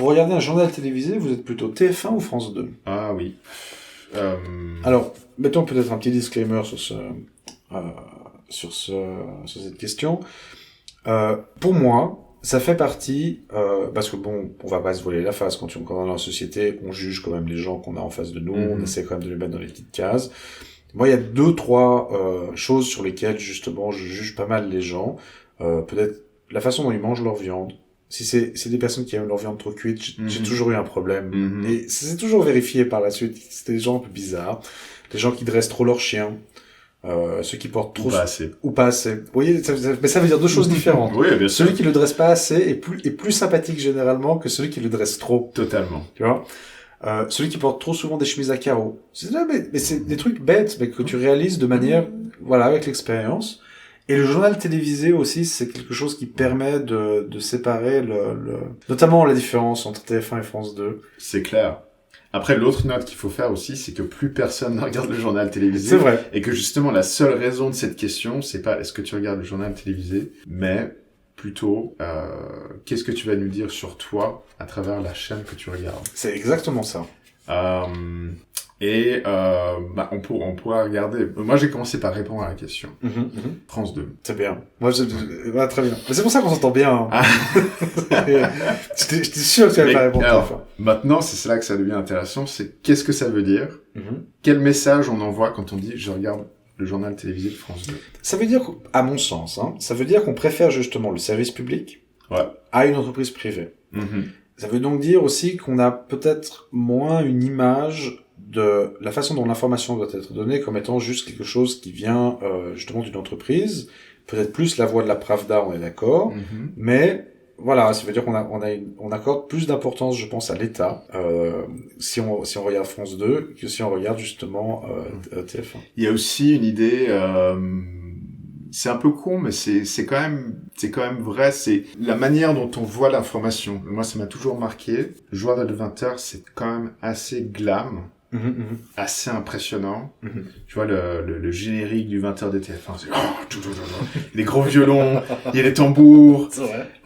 pour regarder un journal télévisé, vous êtes plutôt TF1 ou France 2? Ah oui. Alors, mettons peut-être un petit disclaimer sur cette question. Pour moi, ça fait partie, parce que bon, on va pas se voler la face quand on est dans la société, on juge quand même les gens qu'on a en face de nous, on essaie quand même de les mettre dans les petites cases. Moi, il y a 2-3 choses sur lesquelles justement je juge pas mal les gens. Peut-être la façon dont ils mangent leur viande. Si c'est des personnes qui aiment leur viande trop cuite, j'ai toujours eu un problème. Et c'est toujours vérifié par la suite. C'était des gens un peu bizarres. Les gens qui dressent trop leurs chiens. Ceux qui portent trop... Ou pas assez. Vous voyez, mais ça veut dire deux choses différentes. Oui, bien sûr. Celui qui le dresse pas assez est plus sympathique généralement que celui qui le dresse trop. Totalement. Tu vois? Celui qui porte trop souvent des chemises à carreaux. Mais c'est des trucs bêtes, mais que tu réalises de manière, voilà, avec l'expérience. Et le journal télévisé aussi, c'est quelque chose qui permet de séparer notamment la différence entre TF1 et France 2. C'est clair. Après, l'autre note qu'il faut faire aussi, c'est que plus personne ne regarde le journal télévisé. C'est vrai. Et que justement, la seule raison de cette question, c'est pas est-ce que tu regardes le journal télévisé, mais plutôt, qu'est-ce que tu vas nous dire sur toi à travers la chaîne que tu regardes. C'est exactement ça. On pourra regarder. Moi, j'ai commencé par répondre à la question. France 2. C'est bien. Moi, très bien. Mais c'est pour ça qu'on s'entend bien. Hein. J'étais sûr que tu allais pas répondre. Alors, maintenant, c'est là que ça devient intéressant. C'est qu'est-ce que ça veut dire? Quel message on envoie quand on dit je regarde le journal télévisé de France 2? Ça veut dire, à mon sens, ça veut dire qu'on préfère justement le service public à une entreprise privée. Ça veut donc dire aussi qu'on a peut-être moins une image de la façon dont l'information doit être donnée comme étant juste quelque chose qui vient justement d'une entreprise, peut-être plus la voix de la Pravda, on est d'accord, mais voilà, ça veut dire on accorde plus d'importance, je pense, à l'État si on regarde France 2 que si on regarde justement TF1. Il y a aussi une idée, c'est un peu con, mais c'est quand même vrai, c'est la manière dont on voit l'information. Moi, ça m'a toujours marqué. Le journal de 20h, c'est quand même assez glam. Assez impressionnant. Tu vois, le générique du 20h de TF1, c'est des gros violons, il y a des tambours,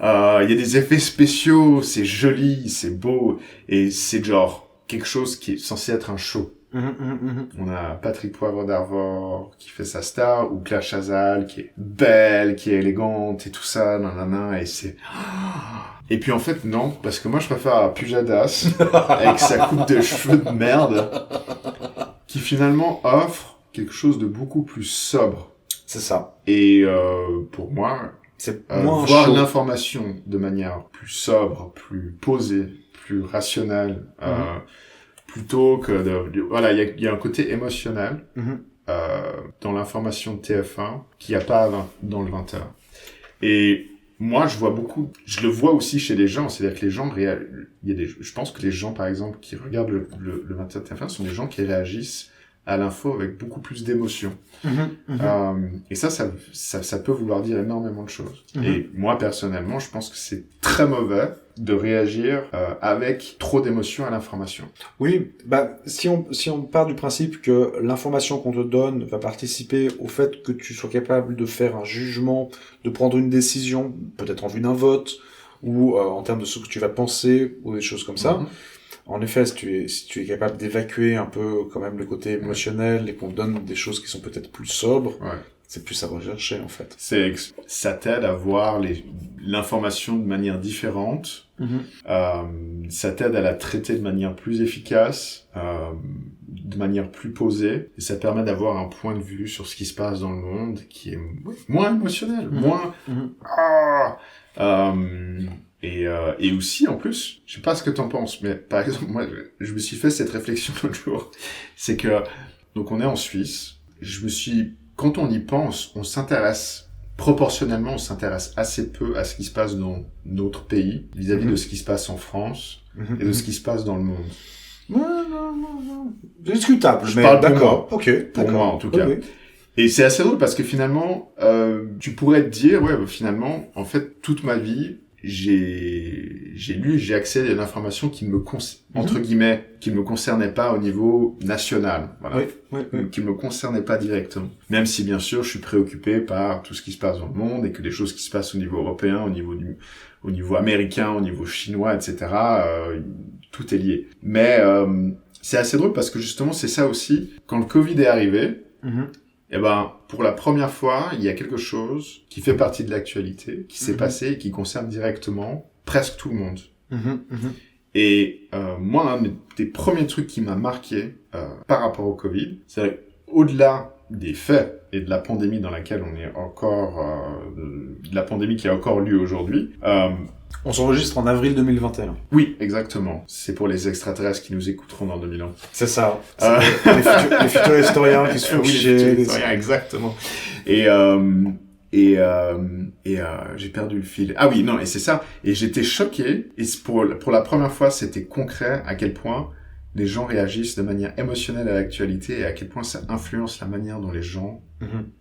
il y a des effets spéciaux, c'est joli, c'est beau, et c'est genre quelque chose qui est censé être un show. On a Patrick Poivre d'Arvor qui fait sa star, ou Claire Chazal qui est belle, qui est élégante et tout ça, nanana, et c'est... Et puis en fait, non, parce que moi je préfère Pujadas, avec sa coupe de cheveux de merde, qui finalement offre quelque chose de beaucoup plus sobre. C'est ça. Et pour moi, c'est voir l'information de manière plus sobre, plus posée, plus rationnelle, plutôt que voilà, il y a un côté émotionnel dans l'information de TF1 qu'il n'y a pas dans le 20h. Et moi, je le vois aussi chez les gens, c'est-à-dire que les gens je pense que les gens, par exemple, qui regardent le 20h de TF1 sont des gens qui réagissent à l'info avec beaucoup plus d'émotion. Et ça peut vouloir dire énormément de choses. Et moi, personnellement, je pense que c'est très mauvais de réagir avec trop d'émotion à l'information. Oui, si on part du principe que l'information qu'on te donne va participer au fait que tu sois capable de faire un jugement, de prendre une décision, peut-être en vue d'un vote, ou en termes de ce que tu vas penser, ou des choses comme ça. En effet, si tu es capable d'évacuer un peu quand même le côté émotionnel et qu'on te donne des choses qui sont peut-être plus sobres, c'est plus à rechercher en fait. Ça t'aide à voir l'information de manière différente, ça t'aide à la traiter de manière plus efficace, de manière plus posée, et ça permet d'avoir un point de vue sur ce qui se passe dans le monde qui est moins émotionnel, moins... Et aussi, en plus, je sais pas ce que t'en penses, mais par exemple, moi, je me suis fait cette réflexion l'autre jour. C'est que, donc on est en Suisse, quand on y pense, proportionnellement, on s'intéresse assez peu à ce qui se passe dans notre pays, vis-à-vis de ce qui se passe en France, et de ce qui se passe dans le monde. Non. C'est discutable, je parle d'accord. Pour moi, en tout cas. Oui. Et c'est assez drôle parce que finalement, tu pourrais te dire, finalement, en fait, toute ma vie, j'ai lu, j'ai accès à l'information qui me entre guillemets, qui ne me concernait pas au niveau national, voilà. Qui me concernait pas directement. Même si bien sûr, je suis préoccupé par tout ce qui se passe dans le monde et que les choses qui se passent au niveau européen, au niveau américain, au niveau chinois, etc. Tout est lié. Mais c'est assez drôle parce que justement, c'est ça aussi. Quand le Covid est arrivé, eh ben, pour la première fois, il y a quelque chose qui fait partie de l'actualité, qui s'est passé et qui concerne directement presque tout le monde. Et moi, un des premiers trucs qui m'a marqué par rapport au Covid, c'est au-delà des faits et de la pandémie dans laquelle on est encore, de la pandémie qui a encore lieu aujourd'hui. On s'enregistre en avril 2021. Oui, exactement. C'est pour les extraterrestres qui nous écouteront dans 2000 ans. C'est ça. Les futurs historiens qui se font chier. Exactement. Et j'ai perdu le fil. Ah oui, non, et c'est ça. Et j'étais choqué. Et pour la première fois, c'était concret à quel point les gens réagissent de manière émotionnelle à l'actualité et à quel point ça influence la manière dont les gens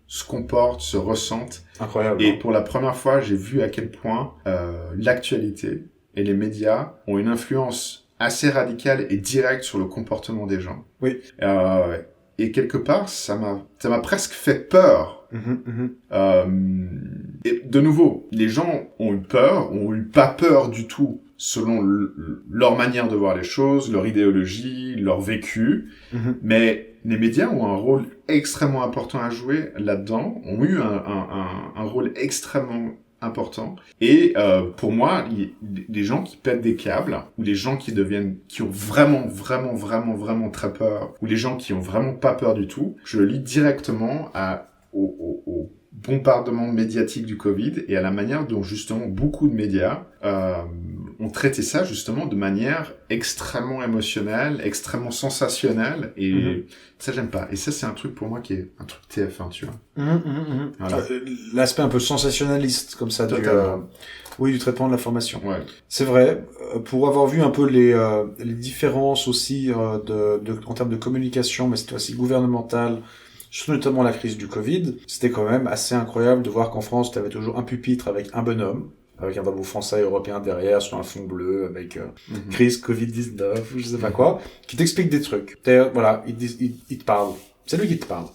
se comportent, se ressentent. Incroyable. Et pour la première fois, j'ai vu à quel point l'actualité et les médias ont une influence assez radicale et directe sur le comportement des gens. Oui. Et quelque part, ça m'a presque fait peur. Et de nouveau, les gens ont eu pas peur du tout, selon leur manière de voir les choses, leur idéologie, leur vécu. Mais les médias ont un rôle extrêmement important à jouer là-dedans, ont eu un rôle extrêmement important. Et pour moi, les gens qui pètent des câbles, ou les gens qui ont vraiment très peur, ou les gens qui ont vraiment pas peur du tout, je le lis directement au bombardement médiatique du Covid et à la manière dont justement beaucoup de médias ont traité ça justement de manière extrêmement émotionnelle, extrêmement sensationnelle, et ça j'aime pas. Et ça c'est un truc pour moi qui est un truc TF1, tu vois. Voilà. L'aspect un peu sensationnaliste comme ça du traitement de l'information. Ouais. C'est vrai, pour avoir vu un peu les différences aussi en termes de communication, mais cette fois-ci gouvernementale, notamment la crise du Covid, c'était quand même assez incroyable de voir qu'en France, tu avais toujours un pupitre avec un bonhomme, avec un drapeau français et européen derrière, sur un fond bleu, avec crise Covid-19, ou je sais pas quoi, qui t'explique des trucs. Voilà, il te parle. C'est lui qui te parle.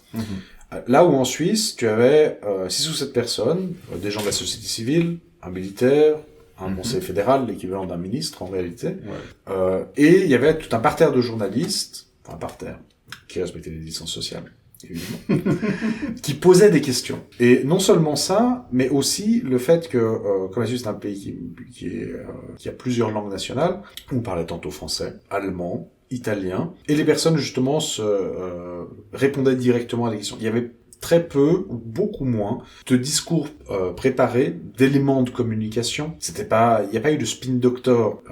Là où en Suisse, tu avais 6 ou 7 personnes, des gens de la société civile, un militaire, un conseiller fédéral, l'équivalent d'un ministre en réalité, et il y avait tout un parterre de journalistes, enfin un parterre, qui respectaient les distances sociales, évidemment, qui posaient des questions. Et non seulement ça, mais aussi le fait que, comme la Suisse est un pays qui a plusieurs langues nationales, on parlait tantôt français, allemand, italien, et les personnes justement répondaient directement à des questions. Il y avait très peu, ou beaucoup moins, de discours préparés, d'éléments de communication. Il n'y a pas eu de spin doctor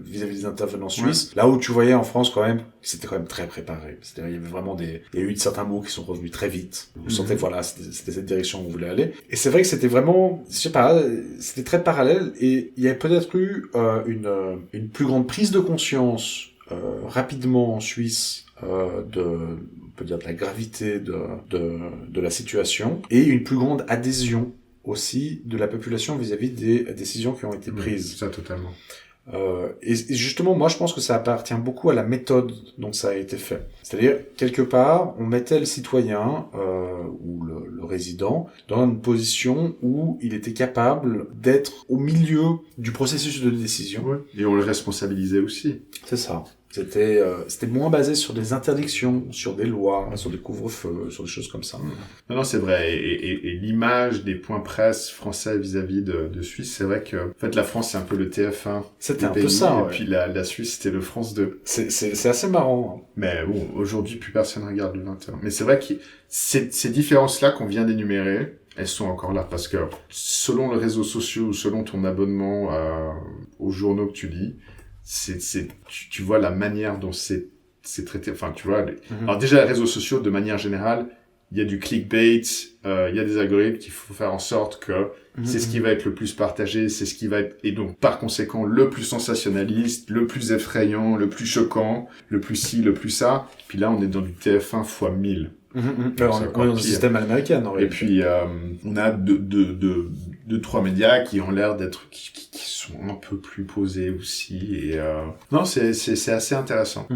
vis-à-vis des intervenants suisses. Là où tu voyais en France quand même, c'était quand même très préparé. C'est-à-dire, il y avait vraiment il y a eu certains mots qui sont revenus très vite. Vous sentez que voilà, c'était cette direction où on voulait aller. Et c'est vrai que c'était vraiment, je sais pas, c'était très parallèle, et il y avait peut-être eu une plus grande prise de conscience rapidement en Suisse on peut dire de la gravité de la situation, et une plus grande adhésion aussi de la population vis-à-vis des décisions qui ont été prises. Ça, totalement. Et justement, moi, je pense que ça appartient beaucoup à la méthode dont ça a été fait. C'est-à-dire, quelque part, on mettait le citoyen ou le résident dans une position où il était capable d'être au milieu du processus de décision. Ouais. Et on le responsabilisait aussi. C'est ça. C'était moins basé sur des interdictions, sur des lois, sur des couvre-feux, sur des choses comme ça. Non, c'est vrai. Et l'image des points presse français vis-à-vis de Suisse, c'est vrai que, en fait, la France, c'est un peu le TF1. C'était un peu ça, et puis la Suisse, c'était le France 2. C'est assez marrant. Mais bon, aujourd'hui, plus personne regarde le 20h. Mais c'est vrai que ces différences-là qu'on vient d'énumérer, elles sont encore là parce que selon les réseaux sociaux ou selon ton abonnement aux journaux que tu lis, tu vois la manière dont c'est traité. Enfin, tu vois. Alors déjà, les réseaux sociaux, de manière générale, il y a du clickbait, il y a des algorithmes qu'il faut faire en sorte que c'est ce qui va être le plus partagé, c'est ce qui va être, et donc par conséquent le plus sensationnaliste, le plus effrayant, le plus choquant, le plus ci, le plus ça. Puis là, on est dans du TF1 fois 1000. On est dans le système américain, en Et puis, on a de 3 médias qui ont l'air d'être qui sont un peu plus posés aussi et non c'est assez intéressant.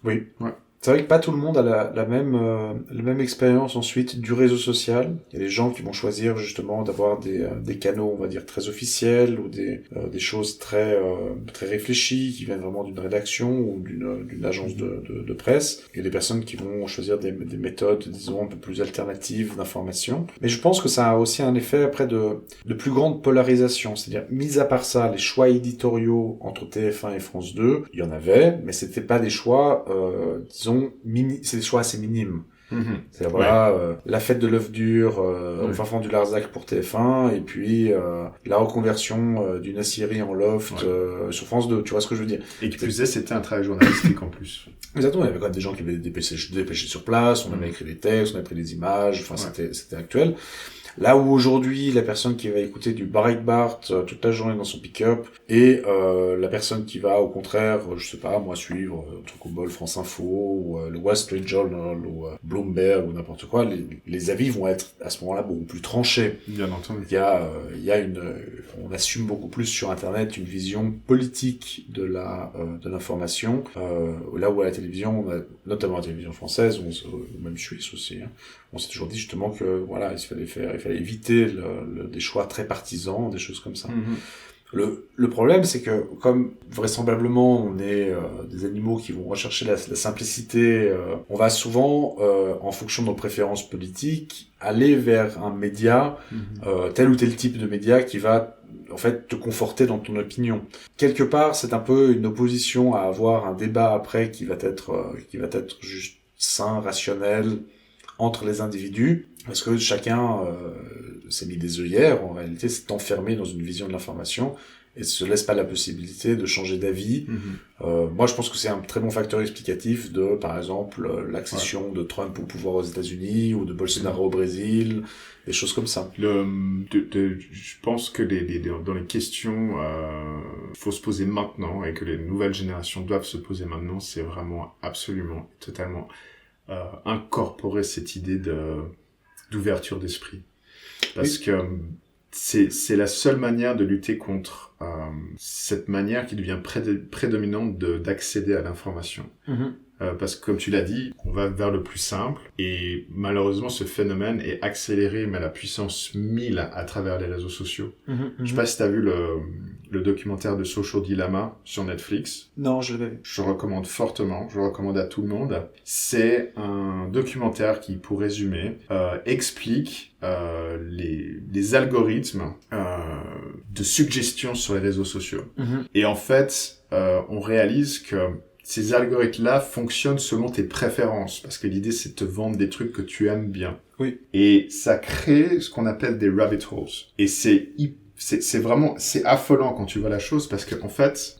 Oui. Ouais. C'est vrai que pas tout le monde a la même expérience ensuite du réseau social. Il y a des gens qui vont choisir justement d'avoir des canaux, on va dire, très officiels ou des choses très réfléchies qui viennent vraiment d'une rédaction ou d'une agence de presse. Il y a des personnes qui vont choisir des méthodes, disons, un peu plus alternatives d'information. Mais je pense que ça a aussi un effet après de plus grande polarisation. C'est-à-dire, mis à part ça, les choix éditoriaux entre TF1 et France 2, il y en avait, mais c'était pas des choix, disons, c'est des choix assez minimes. C'est-à-dire, voilà, la fête de l'œuf dur au fin fond du Larzac pour TF1, et puis la reconversion d'une aciérie en loft sur France 2, tu vois ce que je veux dire. Et qui plus est, c'était un travail journalistique en plus. Exactement, il y avait quand même des gens qui avaient dépêché sur place, on avait écrit des textes, on avait pris des images, enfin c'était actuel. Là où aujourd'hui, la personne qui va écouter du Breitbart toute la journée dans son pick-up et la personne qui va, au contraire, je sais pas, moi, suivre un truc au bol France Info ou le Wall Street Journal ou Bloomberg ou n'importe quoi, les avis vont être à ce moment-là beaucoup plus tranchés. Bien entendu. Il y a on assume beaucoup plus sur Internet une vision politique de l'information, là où à la télévision, notamment à la télévision française, ou même suisse aussi, hein, on s'est toujours dit justement que voilà, il fallait éviter des choix très partisans, des choses comme ça. Le problème, c'est que comme vraisemblablement on est des animaux qui vont rechercher la simplicité, on va souvent, en fonction de nos préférences politiques, aller vers un média, tel ou tel type de média qui va en fait te conforter dans ton opinion. Quelque part, c'est un peu une opposition à avoir un débat après qui va être juste sain, rationnel, entre les individus, parce que chacun s'est mis des œillères, en réalité, s'est enfermé dans une vision de l'information et se laisse pas la possibilité de changer d'avis. Moi, je pense que c'est un très bon facteur explicatif de, par exemple, l'accession de Trump au pouvoir aux États-Unis ou de Bolsonaro au Brésil, des choses comme ça. Je pense que dans les questions, faut se poser maintenant et que les nouvelles générations doivent se poser maintenant, c'est vraiment absolument, totalement incorporer cette idée d'ouverture d'esprit. Parce que c'est la seule manière de lutter contre cette manière qui devient prédominante d'accéder à l'information. Parce que comme tu l'as dit, on va vers le plus simple et malheureusement ce phénomène est accéléré mais à la puissance 1000 à travers les réseaux sociaux. Je sais pas si t'as vu le documentaire de Social Dilemma sur Netflix. Non, je l'avais vu. Je le recommande fortement, je le recommande à tout le monde. C'est un documentaire qui, pour résumer, explique les algorithmes de suggestion sur les réseaux sociaux. Et en fait, on réalise que ces algorithmes-là fonctionnent selon tes préférences, parce que l'idée, c'est de te vendre des trucs que tu aimes bien. Oui. Et ça crée ce qu'on appelle des rabbit holes. Et c'est vraiment, c'est affolant quand tu vois la chose, parce que en fait,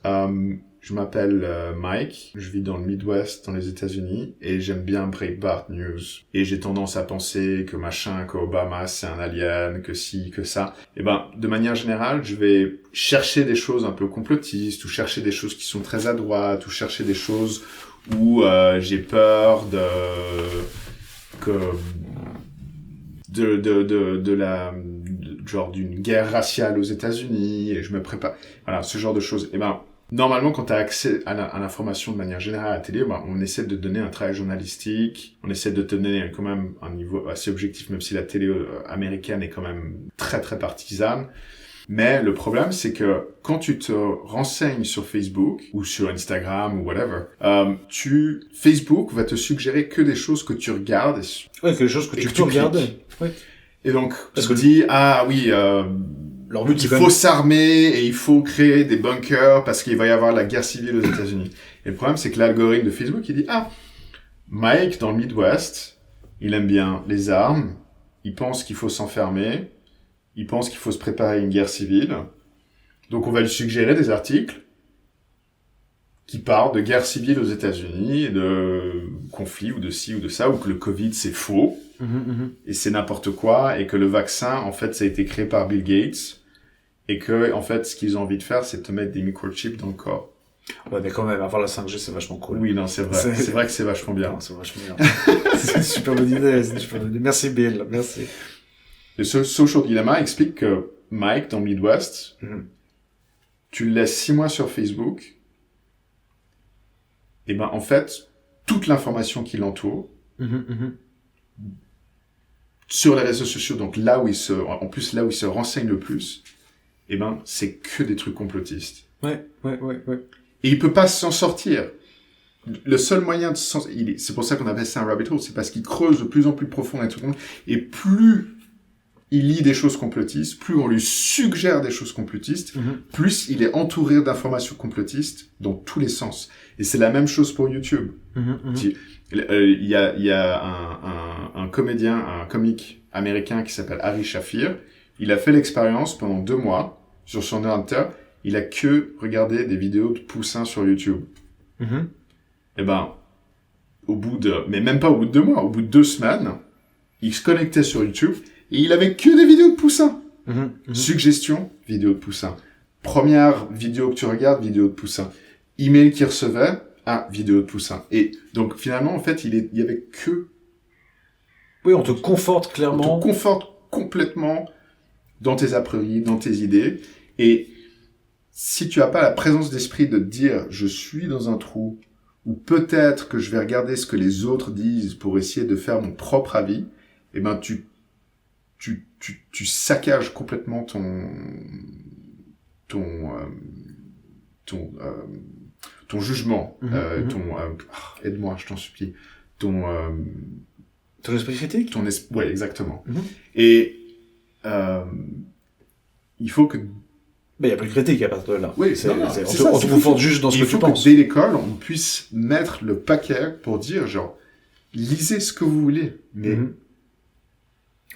je m'appelle Mike, je vis dans le Midwest, dans les États-Unis, et j'aime bien Breitbart News. Et j'ai tendance à penser que que Obama c'est un alien, que ci, que ça. Et ben, de manière générale, je vais chercher des choses un peu complotistes, ou chercher des choses qui sont très à droite, ou chercher des choses où j'ai peur genre d'une guerre raciale aux États-Unis, et je me prépare. Voilà, ce genre de choses. Et ben, normalement, quand tu as accès à l'information de manière générale à la télé, on essaie de te donner un travail journalistique, on essaie de te donner quand même un niveau assez objectif, même si la télé américaine est quand même très très partisane. Mais le problème, c'est que quand tu te renseignes sur Facebook ou sur Instagram ou whatever, Facebook va te suggérer que des choses que tu regardes. Ouais, que des choses que tu peux regarder. Oui. Et donc, tu te dis, ah oui, leur but, il faut s'armer et il faut créer des bunkers parce qu'il va y avoir la guerre civile aux États-Unis. Et le problème, c'est que l'algorithme de Facebook, il dit, Mike, dans le Midwest, il aime bien les armes, il pense qu'il faut s'enfermer, il pense qu'il faut se préparer à une guerre civile. Donc, on va lui suggérer des articles qui parlent de guerre civile aux États-Unis, de conflits ou de ci ou de ça, ou que le Covid, c'est faux. Et c'est n'importe quoi, et que le vaccin, en fait, ça a été créé par Bill Gates, et que, en fait, ce qu'ils ont envie de faire, c'est de te mettre des microchips dans le corps. Ouais, mais quand même, avoir la 5G, c'est vachement cool. Oui, non, c'est vrai. C'est vrai que c'est vachement bien. Non, c'est vachement bien. C'est une super bonne idée, Merci Bill, merci. Le Social Dilemma explique que Mike dans le Midwest, tu le laisses 6 mois sur Facebook, et ben en fait, toute l'information qui l'entoure, sur les réseaux sociaux, donc là où il se renseigne le plus, et ben c'est que des trucs complotistes. Ouais. Et il peut pas s'en sortir. Le seul moyen de c'est pour ça qu'on appelle ça un rabbit hole, c'est parce qu'il creuse de plus en plus profond et tout le monde, et plus il lit des choses complotistes, plus on lui suggère des choses complotistes, plus il est entouré d'informations complotistes dans tous les sens. Et c'est la même chose pour YouTube. Il y a un comédien, un comique américain qui s'appelle Ari Shafir. Il a fait l'expérience pendant 2 mois sur son ordinateur. Il a que regardé des vidéos de poussins sur YouTube. Et ben, mais même pas au bout de 2 mois, au bout de 2 semaines, il se connectait sur YouTube et il avait que des vidéos de poussins. Suggestion, vidéo de poussins. Première vidéo que tu regardes, vidéo de poussins. Email qu'il recevait, vidéo de poussins. Et donc finalement, en fait, il y avait que... Oui, on te conforte clairement. On te conforte complètement dans tes a priori, dans tes idées. Et si tu n'as pas la présence d'esprit de te dire « je suis dans un trou », ou peut-être que je vais regarder ce que les autres disent pour essayer de faire mon propre avis, eh ben tu saccages complètement ton jugement, aide-moi, je t'en supplie, ton esprit critique. Ouais, exactement. Et il faut que il n'y a plus de critique à partir de là. Oui, on te conforte juste dans ce que tu penses. Il faut que dès l'école, on puisse mettre le paquet pour dire, genre, lisez ce que vous voulez, mais...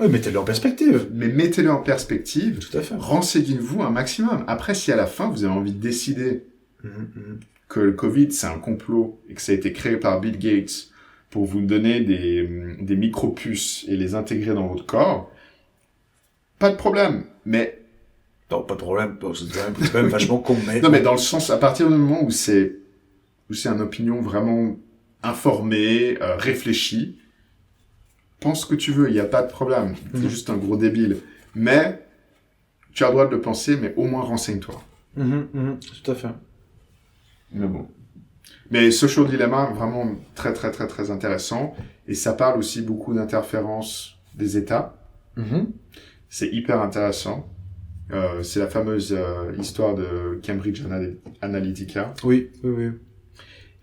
Oui, mettez-le en perspective. Mais mettez-le en perspective. Tout à fait. Renseignez-vous un maximum. Après, si à la fin, vous avez envie de décider que le Covid, c'est un complot et que ça a été créé par Bill Gates pour vous donner des micro-puces et les intégrer dans votre corps, pas de problème. Mais... Non, pas de problème. C'est quand même vachement con, mais... Non, mais dans le sens, à partir du moment où c'est une opinion vraiment informée, réfléchie, pense ce que tu veux, il n'y a pas de problème. C'est juste un gros débile. Mais, tu as le droit de le penser, mais au moins renseigne-toi. Tout à fait. Mais bon. Mais Social Dilemma, vraiment très, très, très, très intéressant. Et ça parle aussi beaucoup d'interférences des États. C'est hyper intéressant. C'est la fameuse histoire de Cambridge Analytica. Oui.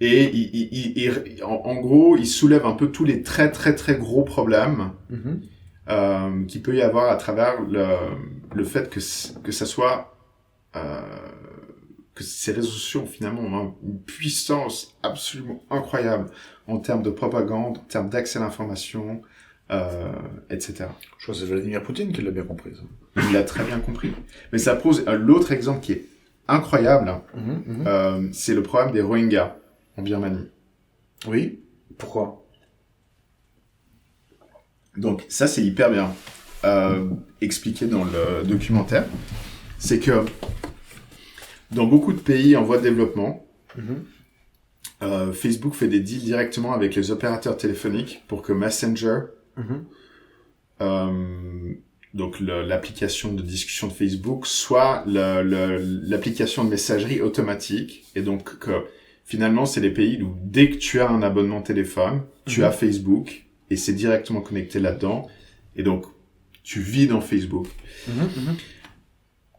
Et en gros, il soulève un peu tous les très très très gros problèmes qu'il peut y avoir à travers le fait que ça soit que ces réseaux sociaux finalement ont une puissance absolument incroyable en termes de propagande, en termes d'accès à l'information, etc. Je crois que c'est Vladimir Poutine qui l'a bien compris, ça. Il l'a très bien compris. Mais ça pose l'autre exemple qui est incroyable, c'est le problème des Rohingyas en Birmanie. Oui. Pourquoi? Donc ça, c'est hyper bien expliqué dans le documentaire. C'est que dans beaucoup de pays en voie de développement, Facebook fait des deals directement avec les opérateurs téléphoniques pour que Messenger, donc l'application de discussion de Facebook, soit l'application de messagerie automatique. Et donc, finalement, c'est les pays où dès que tu as un abonnement téléphone, tu as Facebook et c'est directement connecté là-dedans. Et donc, tu vis dans Facebook.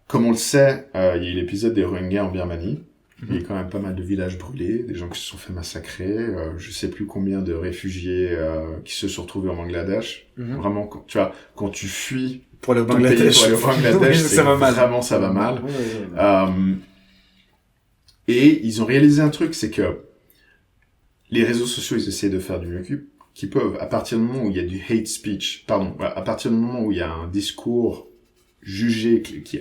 Comme on le sait, il y a eu l'épisode des Rohingyas en Birmanie. Il y a quand même pas mal de villages brûlés, des gens qui se sont fait massacrer, je sais plus combien de réfugiés qui se sont retrouvés en Bangladesh. Vraiment, quand tu fuis pour le Bangladesh, oui, ça va mal. Vraiment, ça va mal. Et ils ont réalisé un truc, c'est que les réseaux sociaux, ils essaient de faire du mieux qu'ils peuvent. À partir du moment où il y a du hate speech, à partir du moment où il y a un discours jugé qui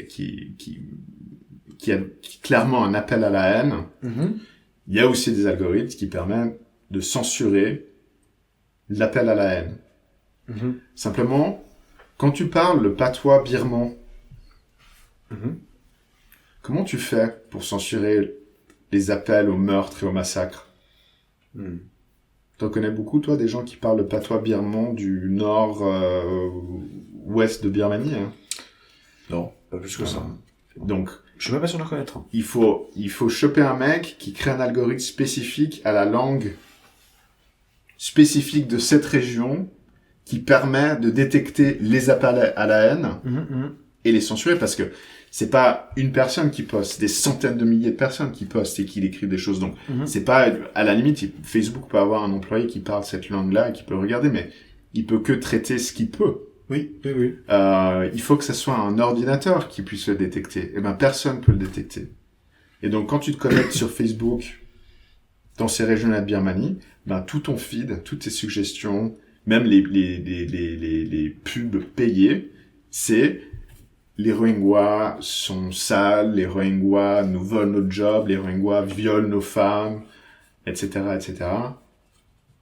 a clairement un appel à la haine, il y a aussi des algorithmes qui permettent de censurer l'appel à la haine. Simplement, quand tu parles le patois birman, comment tu fais pour censurer les appels au meurtre et au massacre? T'en connais beaucoup, toi, des gens qui parlent le patois birman du nord-ouest de Birmanie, hein? Non. pas plus que ça. Donc, je suis même pas sûr d'en connaître un. Il faut choper un mec qui crée un algorithme spécifique à la langue spécifique de cette région qui permet de détecter les appels à la haine et les censurer parce que c'est pas une personne qui poste, c'est des centaines de milliers de personnes qui postent et qui écrivent des choses. Donc, c'est pas, à la limite, Facebook peut avoir un employé qui parle cette langue-là et qui peut le regarder, mais il peut que traiter ce qu'il peut. Oui. Il faut que ça soit un ordinateur qui puisse le détecter. Eh ben, personne peut le détecter. Et donc, quand tu te connectes sur Facebook, dans ces régions-là de Birmanie, ben, tout ton feed, toutes tes suggestions, même les pubs payées, c'est les Rohingyas sont sales, les Rohingyas nous volent notre job, les Rohingyas violent nos femmes, etc., etc.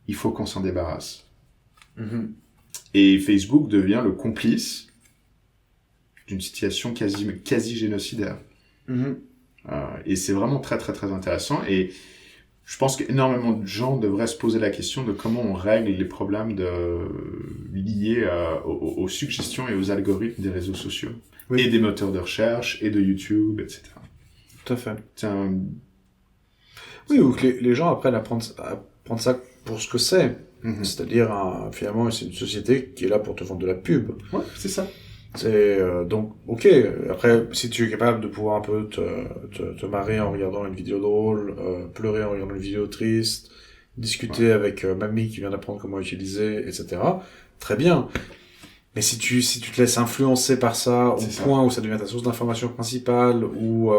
Il faut qu'on s'en débarrasse. Et Facebook devient le complice d'une situation quasi génocidaire. Et c'est vraiment très, très, très intéressant. Et je pense qu'énormément de gens devraient se poser la question de comment on règle les problèmes liés aux suggestions et aux algorithmes des réseaux sociaux. Et des moteurs de recherche, et de YouTube, etc. Tout à fait. Oui, ou que les gens apprennent à prendre ça pour ce que c'est. C'est-à-dire, finalement, c'est une société qui est là pour te vendre de la pub. Ouais, c'est ça. Donc, ok. Après, si tu es capable de pouvoir un peu te marrer en regardant une vidéo drôle, pleurer en regardant une vidéo triste, discuter avec mamie qui vient d'apprendre comment utiliser, etc. Très bien. Mais si tu te laisses influencer par ça au point où ça devient ta source d'information principale, où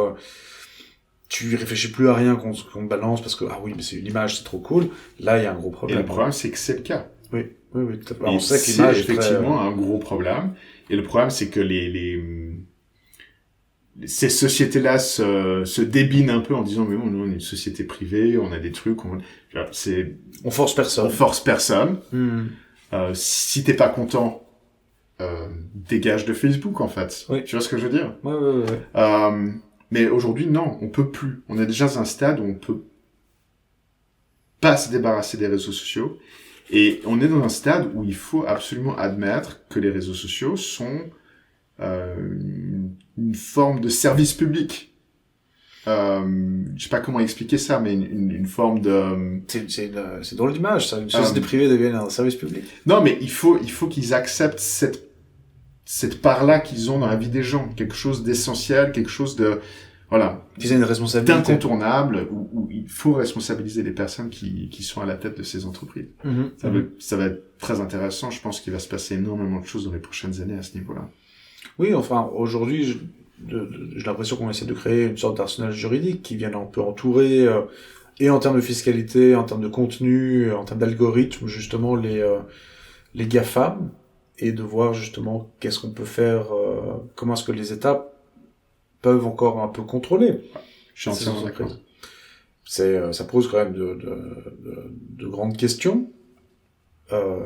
tu réfléchis plus à rien qu'on te balance parce que mais c'est une image, c'est trop cool, là il y a un gros problème. Et le problème c'est que c'est le cas. Oui, tout à fait. On sait que l'image est effectivement un gros problème. Et le problème c'est que ces sociétés-là se débinent un peu en disant mais bon, nous on est une société privée, on a des trucs, on force personne. On force personne. Si t'es pas content, dégage de Facebook en fait. Oui. Tu vois ce que je veux dire? Ouais. Mais aujourd'hui non, on peut plus. On est déjà à un stade où on peut pas se débarrasser des réseaux sociaux et on est dans un stade où il faut absolument admettre que les réseaux sociaux sont une forme de service public. Je sais pas comment expliquer ça, mais une forme de... C'est drôle d'image, ça. Une société privée devient un service public. Non, mais il faut qu'ils acceptent cette part-là qu'ils ont dans la vie des gens. Quelque chose d'essentiel, quelque chose de... Voilà. Qu'ils aient une responsabilité. D'incontournable, où il faut responsabiliser les personnes qui sont à la tête de ces entreprises. Ça va être très intéressant. Je pense qu'il va se passer énormément de choses dans les prochaines années à ce niveau-là. Oui, enfin, aujourd'hui, j'ai l'impression qu'on essaie de créer une sorte d'arsenal juridique qui vienne un peu entourer, et en termes de fiscalité, en termes de contenu, en termes d'algorithme, justement, les GAFAM, et de voir justement qu'est-ce qu'on peut faire, comment est-ce que les États peuvent encore un peu contrôler. Je suis entièrement d'accord. Ça pose quand même de grandes questions.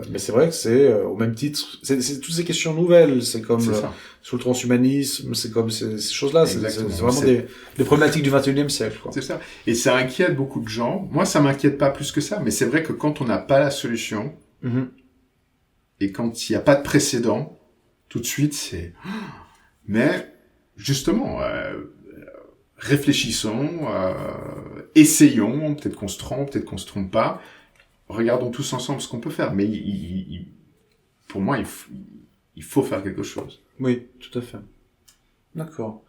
Mais c'est vrai que c'est au même titre, c'est toutes ces questions nouvelles, c'est comme sur le transhumanisme, c'est comme ces choses-là, c'est vraiment des problématiques du 21e siècle, quoi. C'est ça. Et ça inquiète beaucoup de gens. Moi, ça m'inquiète pas plus que ça, mais c'est vrai que quand on n'a pas la solution, et quand il n'y a pas de précédent, tout de suite, c'est... Mais, justement, réfléchissons, essayons, peut-être qu'on se trompe, peut-être qu'on se trompe pas, regardons tous ensemble ce qu'on peut faire. Mais pour moi, il faut faire quelque chose. Oui, tout à fait. D'accord.